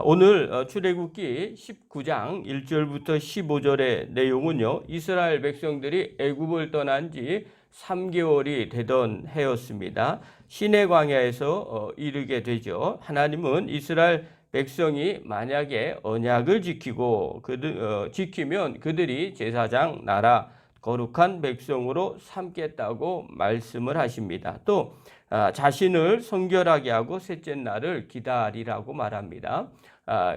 오늘 출애굽기 19장 1절부터 15절의 내용은요, 이스라엘 백성들이 애굽을 떠난 지 3개월이 되던 해였습니다. 시내 광야에서 이르게 되죠. 하나님은 이스라엘 백성이 만약에 언약을 지키면 그들이 제사장 나라 거룩한 백성으로 삼겠다고 말씀을 하십니다. 또 자신을 성결하게 하고 셋째 날을 기다리라고 말합니다.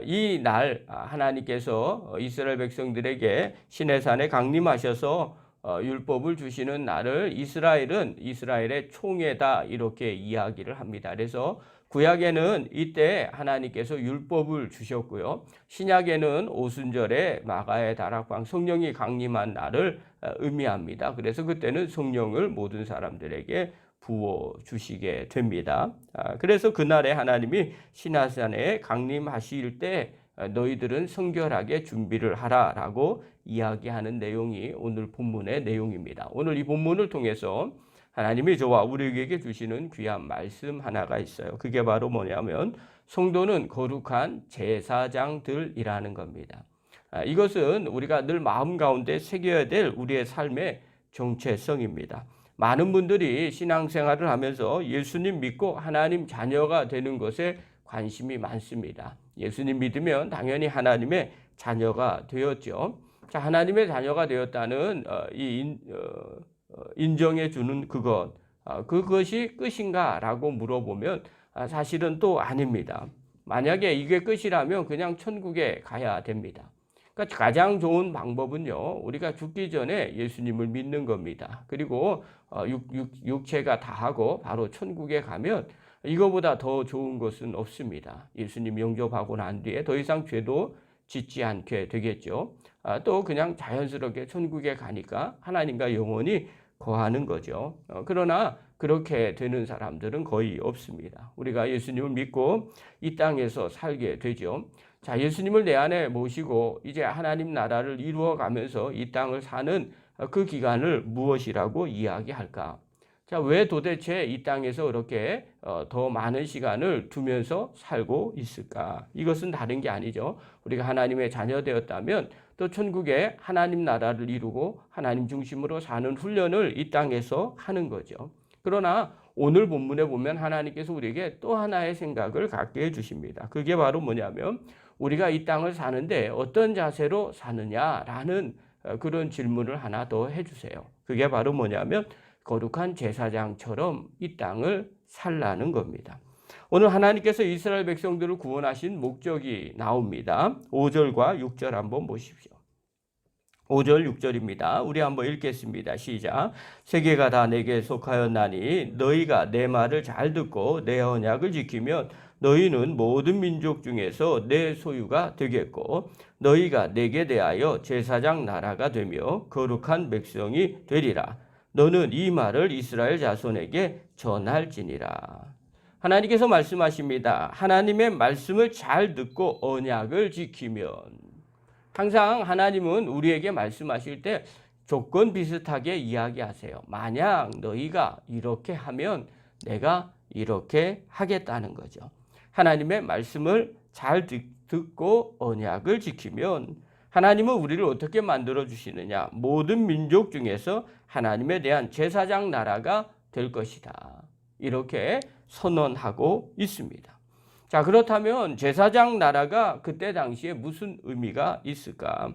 이 날 하나님께서 이스라엘 백성들에게 시내산에 강림하셔서 율법을 주시는 날을 이스라엘은 이스라엘의 총회다 이렇게 이야기를 합니다. 그래서 구약에는 이때 하나님께서 율법을 주셨고요. 신약에는 오순절에 마가의 다락방 성령이 강림한 날을 의미합니다. 그래서 그때는 성령을 모든 사람들에게 부어 주시게 됩니다. 그래서 그날에 하나님이 시내산에 강림하실 때 너희들은 성결하게 준비를 하라라고 이야기하는 내용이 오늘 본문의 내용입니다. 오늘 이 본문을 통해서 하나님이 저와 우리에게 주시는 귀한 말씀 하나가 있어요. 그게 바로 뭐냐면 성도는 거룩한 제사장들이라는 겁니다. 이것은 우리가 늘 마음 가운데 새겨야 될 우리의 삶의 정체성입니다. 많은 분들이 신앙생활을 하면서 예수님 믿고 하나님 자녀가 되는 것에 관심이 많습니다. 예수님 믿으면 당연히 하나님의 자녀가 되었죠. 자, 하나님의 자녀가 되었다는 인정해 주는 그것이 끝인가라고 물어보면 사실은 또 아닙니다. 만약에 이게 끝이라면 그냥 천국에 가야 됩니다. 그러니까 가장 좋은 방법은요, 우리가 죽기 전에 예수님을 믿는 겁니다. 그리고 육체가 다하고 바로 천국에 가면 이거보다 더 좋은 것은 없습니다. 예수님 영접하고 난 뒤에 더 이상 죄도 짓지 않게 되겠죠. 또 그냥 자연스럽게 천국에 가니까 하나님과 영원히 거하는 거죠. 그러나 그렇게 되는 사람들은 거의 없습니다. 우리가 예수님을 믿고 이 땅에서 살게 되죠. 자, 예수님을 내 안에 모시고 이제 하나님 나라를 이루어 가면서 이 땅을 사는 그 기간을 무엇이라고 이야기할까? 자, 왜 도대체 이 땅에서 그렇게 더 많은 시간을 두면서 살고 있을까? 이것은 다른 게 아니죠. 우리가 하나님의 자녀 되었다면 또 천국에 하나님 나라를 이루고 하나님 중심으로 사는 훈련을 이 땅에서 하는 거죠. 그러나 오늘 본문에 보면 하나님께서 우리에게 또 하나의 생각을 갖게 해주십니다. 그게 바로 뭐냐면 우리가 이 땅을 사는데 어떤 자세로 사느냐라는 그런 질문을 하나 더 해주세요. 그게 바로 뭐냐면 거룩한 제사장처럼 이 땅을 살라는 겁니다. 오늘 하나님께서 이스라엘 백성들을 구원하신 목적이 나옵니다. 5절과 6절 한번 보십시오. 5절 6절입니다. 우리 한번 읽겠습니다. 시작. 세계가 다 내게 속하였나니 너희가 내 말을 잘 듣고 내 언약을 지키면 너희는 모든 민족 중에서 내 소유가 되겠고 너희가 내게 대하여 제사장 나라가 되며 거룩한 백성이 되리라. 너는 이 말을 이스라엘 자손에게 전할지니라. 하나님께서 말씀하십니다. 하나님의 말씀을 잘 듣고 언약을 지키면, 항상 하나님은 우리에게 말씀하실 때 조건 비슷하게 이야기하세요. 만약 너희가 이렇게 하면 내가 이렇게 하겠다는 거죠. 하나님의 말씀을 잘 듣고 언약을 지키면 하나님은 우리를 어떻게 만들어 주시느냐? 모든 민족 중에서 하나님에 대한 제사장 나라가 될 것이다. 이렇게 선언하고 있습니다. 자, 그렇다면 제사장 나라가 그때 당시에 무슨 의미가 있을까?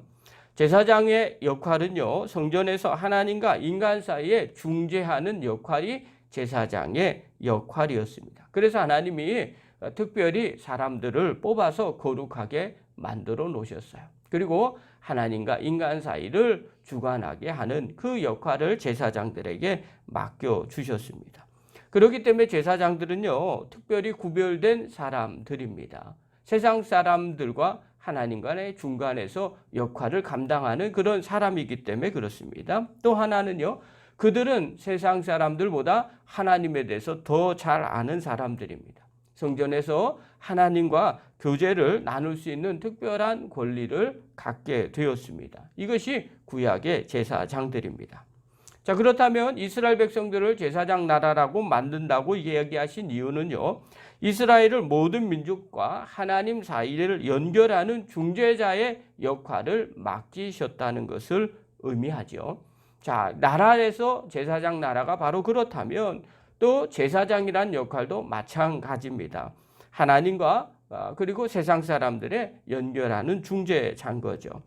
제사장의 역할은요, 성전에서 하나님과 인간 사이에 중재하는 역할이 제사장의 역할이었습니다. 그래서 하나님이 특별히 사람들을 뽑아서 거룩하게 만들어 놓으셨어요. 그리고 하나님과 인간 사이를 주관하게 하는 그 역할을 제사장들에게 맡겨 주셨습니다. 그렇기 때문에 제사장들은요, 특별히 구별된 사람들입니다. 세상 사람들과 하나님 간의 중간에서 역할을 감당하는 그런 사람이기 때문에 그렇습니다. 또 하나는요, 그들은 세상 사람들보다 하나님에 대해서 더 잘 아는 사람들입니다. 성전에서 하나님과 교제를 나눌 수 있는 특별한 권리를 갖게 되었습니다. 이것이 구약의 제사장들입니다. 자, 그렇다면 이스라엘 백성들을 제사장 나라라고 만든다고 이야기하신 이유는요, 이스라엘을 모든 민족과 하나님 사이를 연결하는 중재자의 역할을 맡기셨다는 것을 의미하죠. 자, 나라에서 제사장 나라가 바로 그렇다면 또 제사장이란 역할도 마찬가지입니다. 하나님과 그리고 세상 사람들의 연결하는 중재자인 거죠.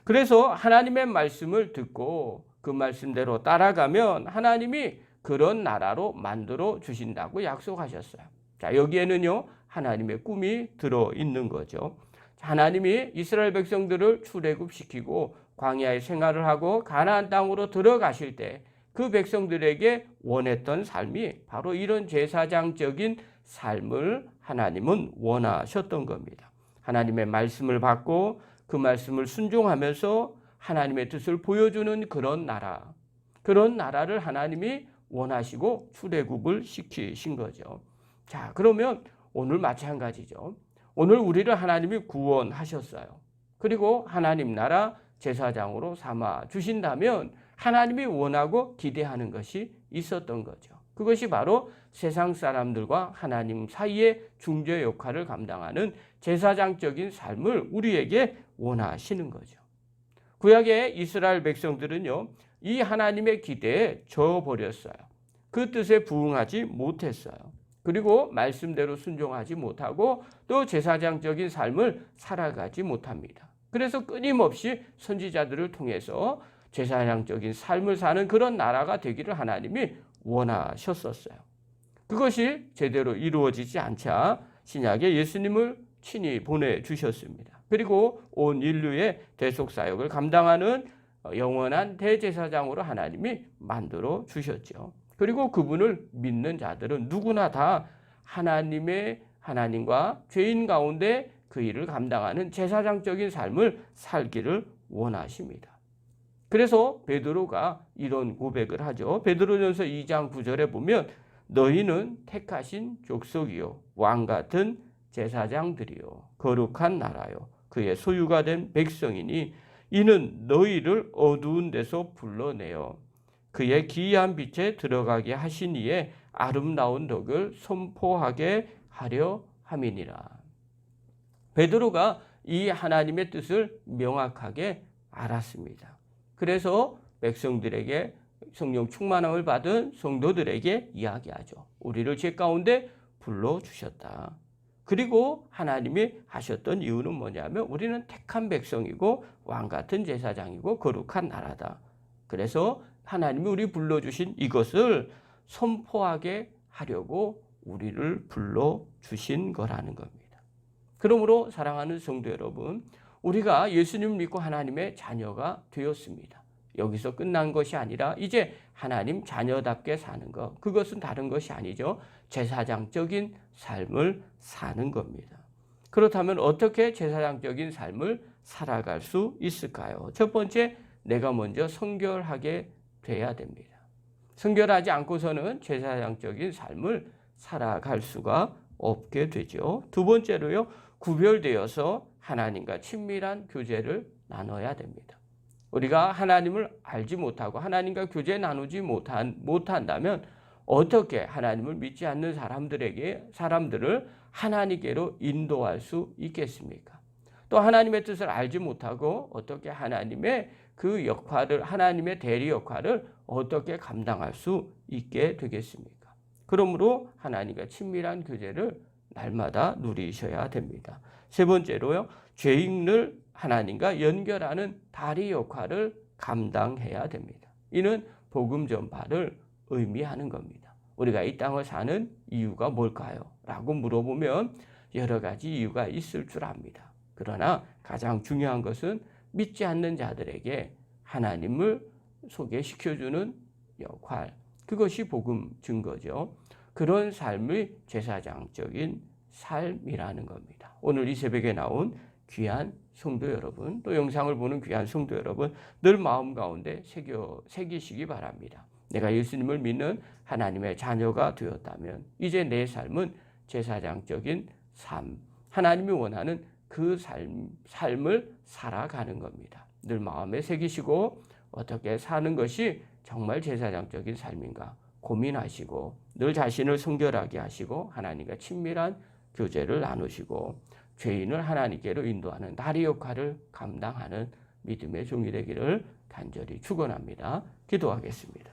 그래서 하나님의 말씀을 듣고 그 말씀대로 따라가면 하나님이 그런 나라로 만들어 주신다고 약속하셨어요. 자, 여기에는요, 하나님의 꿈이 들어 있는 거죠. 하나님이 이스라엘 백성들을 출애굽시키고 광야의 생활을 하고 가나안 땅으로 들어가실 때 그 백성들에게 원했던 삶이 바로 이런 제사장적인 삶을 하나님은 원하셨던 겁니다. 하나님의 말씀을 받고 그 말씀을 순종하면서 하나님의 뜻을 보여주는 그런 나라를 하나님이 원하시고 출애굽을 시키신 거죠. 자, 그러면 오늘 마찬가지죠. 오늘 우리를 하나님이 구원하셨어요. 그리고 하나님 나라 제사장으로 삼아 주신다면 하나님이 원하고 기대하는 것이 있었던 거죠. 그것이 바로 세상 사람들과 하나님 사이의 중재 역할을 감당하는 제사장적인 삶을 우리에게 원하시는 거죠. 구약의 이스라엘 백성들은요, 이 하나님의 기대에 져버렸어요. 그 뜻에 부응하지 못했어요. 그리고 말씀대로 순종하지 못하고 또 제사장적인 삶을 살아가지 못합니다. 그래서 끊임없이 선지자들을 통해서 제사장적인 삶을 사는 그런 나라가 되기를 하나님이 원하셨었어요. 그것이 제대로 이루어지지 않자 신약에 예수님을 친히 보내주셨습니다. 그리고 온 인류의 대속사역을 감당하는 영원한 대제사장으로 하나님이 만들어 주셨죠. 그리고 그분을 믿는 자들은 누구나 다 하나님과 죄인 가운데 그 일을 감당하는 제사장적인 삶을 살기를 원하십니다. 그래서 베드로가 이런 고백을 하죠. 베드로전서 2장 9절에 보면 너희는 택하신 족속이요 왕 같은 제사장들이요 거룩한 나라요 그의 소유가 된 백성이니 이는 너희를 어두운 데서 불러내어 그의 기이한 빛에 들어가게 하신 이의 아름다운 덕을 선포하게 하려 함이니라. 베드로가 이 하나님의 뜻을 명확하게 알았습니다. 그래서 백성들에게 성령 충만함을 받은 성도들에게 이야기하죠. 우리를 죄 가운데 불러주셨다. 그리고 하나님이 하셨던 이유는 뭐냐면 우리는 택한 백성이고 왕같은 제사장이고 거룩한 나라다. 그래서 하나님이 우리 불러주신 이것을 선포하게 하려고 우리를 불러주신 거라는 겁니다. 그러므로 사랑하는 성도 여러분, 우리가 예수님을 믿고 하나님의 자녀가 되었습니다. 여기서 끝난 것이 아니라 이제 하나님 자녀답게 사는 것, 그것은 다른 것이 아니죠. 제사장적인 삶을 사는 겁니다. 그렇다면 어떻게 제사장적인 삶을 살아갈 수 있을까요? 첫 번째, 내가 먼저 성결하게 돼야 됩니다. 성결하지 않고서는 제사장적인 삶을 살아갈 수가 없게 되죠. 두 번째로요, 구별되어서 하나님과 친밀한 교제를 나눠야 됩니다. 우리가 하나님을 알지 못하고 하나님과 교제 나누지 못한다면 어떻게 하나님을 믿지 않는 사람들을 하나님께로 인도할 수 있겠습니까? 또 하나님의 뜻을 알지 못하고 어떻게 하나님의 그 역할을, 하나님의 대리 역할을 어떻게 감당할 수 있게 되겠습니까? 그러므로 하나님과 친밀한 교제를 날마다 누리셔야 됩니다. 세 번째로요, 죄인을 하나님과 연결하는 다리 역할을 감당해야 됩니다. 이는 복음 전파를 의미하는 겁니다. 우리가 이 땅을 사는 이유가 뭘까요? 라고 물어보면 여러 가지 이유가 있을 줄 압니다. 그러나 가장 중요한 것은 믿지 않는 자들에게 하나님을 소개시켜주는 역할, 그것이 복음 증거죠. 그런 삶의 제사장적인 삶이라는 겁니다. 오늘 이 새벽에 나온 귀한 성도 여러분, 또 영상을 보는 귀한 성도 여러분, 늘 마음 가운데 새기시기 바랍니다. 내가 예수님을 믿는 하나님의 자녀가 되었다면 이제 내 삶은 제사장적인 삶, 하나님이 원하는 그 삶을 살아가는 겁니다. 늘 마음에 새기시고 어떻게 사는 것이 정말 제사장적인 삶인가 고민하시고 늘 자신을 성결하게 하시고 하나님과 친밀한 교제를 나누시고 죄인을 하나님께로 인도하는 다리 역할을 감당하는 믿음의 종이 되기를 간절히 축원합니다. 기도하겠습니다.